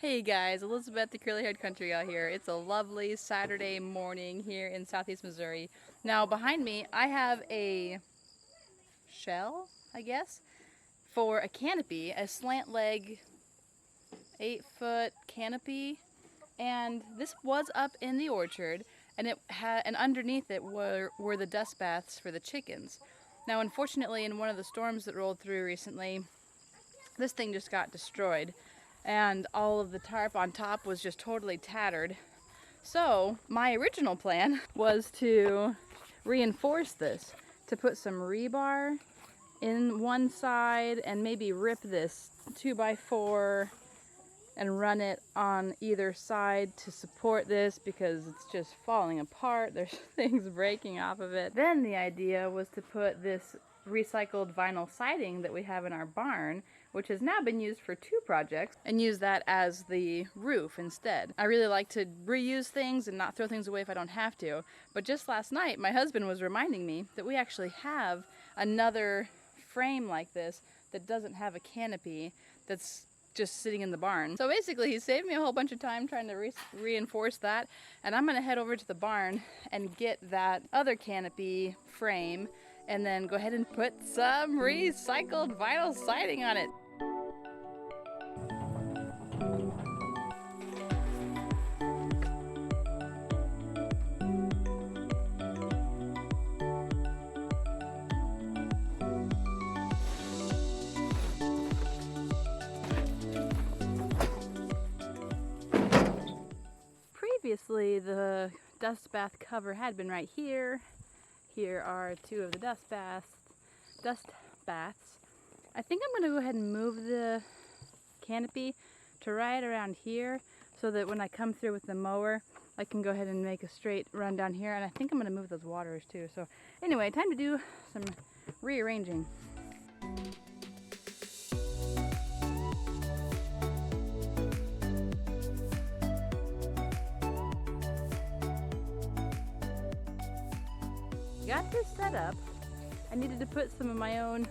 Hey guys, Elizabeth the curly-haired country gal here. It's a lovely Saturday morning here in southeast Missouri. Now behind me I have a shell, I guess, for a canopy, a slant leg 8-foot canopy, and this was up in the orchard, and underneath it were the dust baths for the chickens. Now unfortunately, in one of the storms that rolled through recently, this thing just got destroyed and all of the tarp on top was just totally tattered. So my original plan was to reinforce this, to put some rebar in one side and maybe rip this 2x4 and run it on either side to support this because it's just falling apart. There's things breaking off of it. Then the idea was to put this recycled vinyl siding that we have in our barn, which has now been used for 2 projects, and use that as the roof instead. I really like to reuse things and not throw things away if I don't have to, but just last night my husband was reminding me that we actually have another frame like this that doesn't have a canopy that's just sitting in the barn. So basically he saved me a whole bunch of time trying to reinforce that, and I'm gonna head over to the barn and get that other canopy frame and then go ahead and put some recycled vinyl siding on it. Previously, the dust bath cover had been right here. Here are 2 of the dust baths. I think I'm going to go ahead and move the canopy to right around here so that when I come through with the mower, I can go ahead and make a straight run down here. And I think I'm going to move those waters too. So anyway, time to do some rearranging. Got this set up. I needed to put some of my own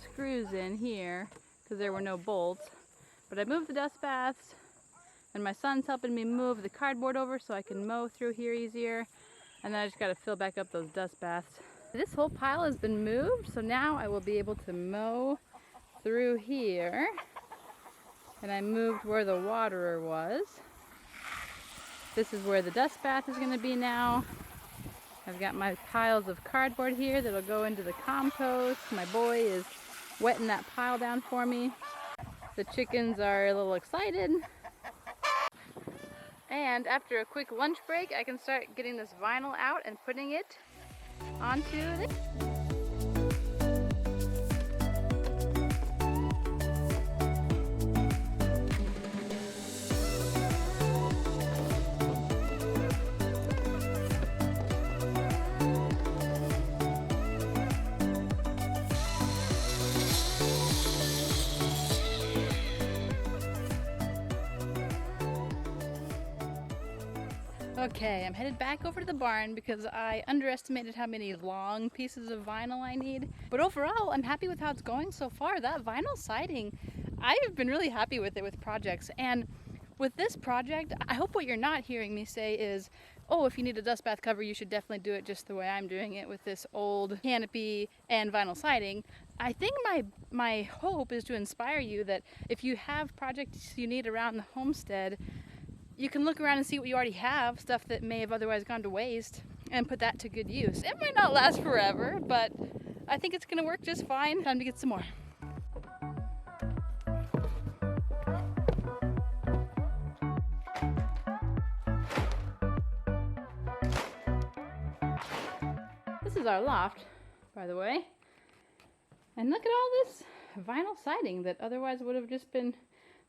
screws in here because there were no bolts, but I moved the dust baths and my son's helping me move the cardboard over so I can mow through here easier, and then I just got to fill back up those dust baths. This whole pile has been moved, so now I will be able to mow through here, and I moved where the waterer was. This is where the dust bath is going to be now. I've got my piles of cardboard here that'll go into the compost. My boy is wetting that pile down for me. The chickens are a little excited. And after a quick lunch break, I can start getting this vinyl out and putting it onto this. Okay, I'm headed back over to the barn because I underestimated how many long pieces of vinyl I need. But overall, I'm happy with how it's going so far. That vinyl siding, I've been really happy with it with projects. And with this project, I hope what you're not hearing me say is, oh, if you need a dust bath cover, you should definitely do it just the way I'm doing it with this old canopy and vinyl siding. I think my hope is to inspire you that if you have projects you need around the homestead, you can look around and see what you already have, stuff that may have otherwise gone to waste, and put that to good use. It might not last forever, but I think it's gonna work just fine. Time to get some more. This is our loft, by the way. And look at all this vinyl siding that otherwise would have just been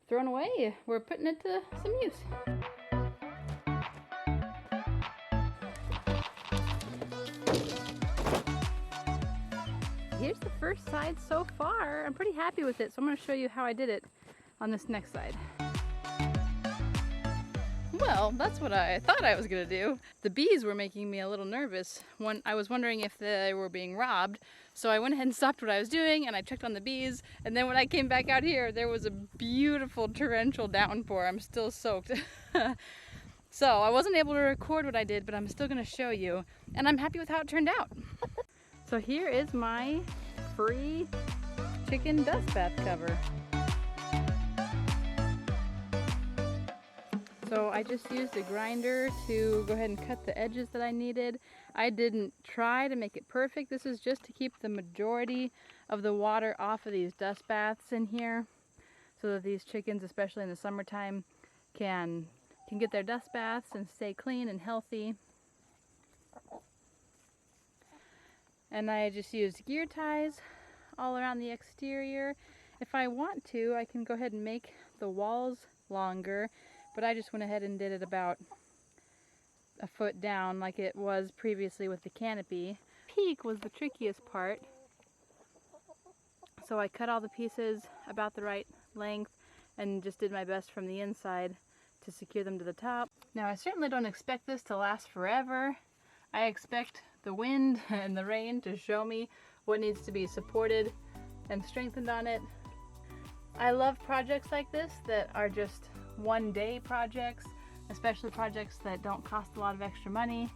thrown away. We're putting it to some use. Here's the first side so far. I'm pretty happy with it, so I'm going to show you how I did it on this next side. Well, that's what I thought I was gonna do. The bees were making me a little nervous. I was wondering if they were being robbed, so I went ahead and stopped what I was doing and I checked on the bees, and then when I came back out here, there was a beautiful torrential downpour. I'm still soaked. So I wasn't able to record what I did, but I'm still gonna show you, and I'm happy with how it turned out. So here is my free chicken dust bath cover. So I just used a grinder to go ahead and cut the edges that I needed. I didn't try to make it perfect. This is just to keep the majority of the water off of these dust baths in here, so that these chickens, especially in the summertime, can get their dust baths and stay clean and healthy. And I just used gear ties all around the exterior. If I want to, I can go ahead and make the walls longer, but I just went ahead and did it about a foot down like it was previously with the canopy. Peak was the trickiest part, so I cut all the pieces about the right length and just did my best from the inside to secure them to the top. Now I certainly don't expect this to last forever. I expect the wind and the rain to show me what needs to be supported and strengthened on it. I love projects like this that are just one-day projects, especially projects that don't cost a lot of extra money.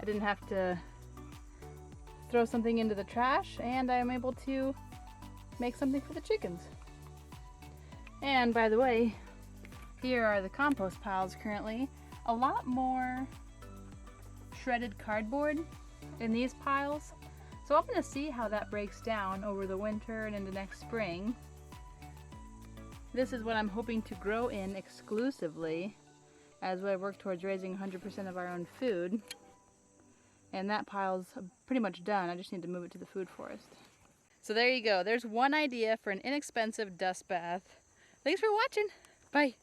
I didn't have to throw something into the trash, and I am able to make something for the chickens. And by the way, here are the compost piles currently. A lot more shredded cardboard in these piles. So I'm going to see how that breaks down over the winter and into next spring. This is what I'm hoping to grow in exclusively as I work towards raising 100% of our own food. And that pile's pretty much done. I just need to move it to the food forest. So there you go. There's one idea for an inexpensive dust bath. Thanks for watching. Bye.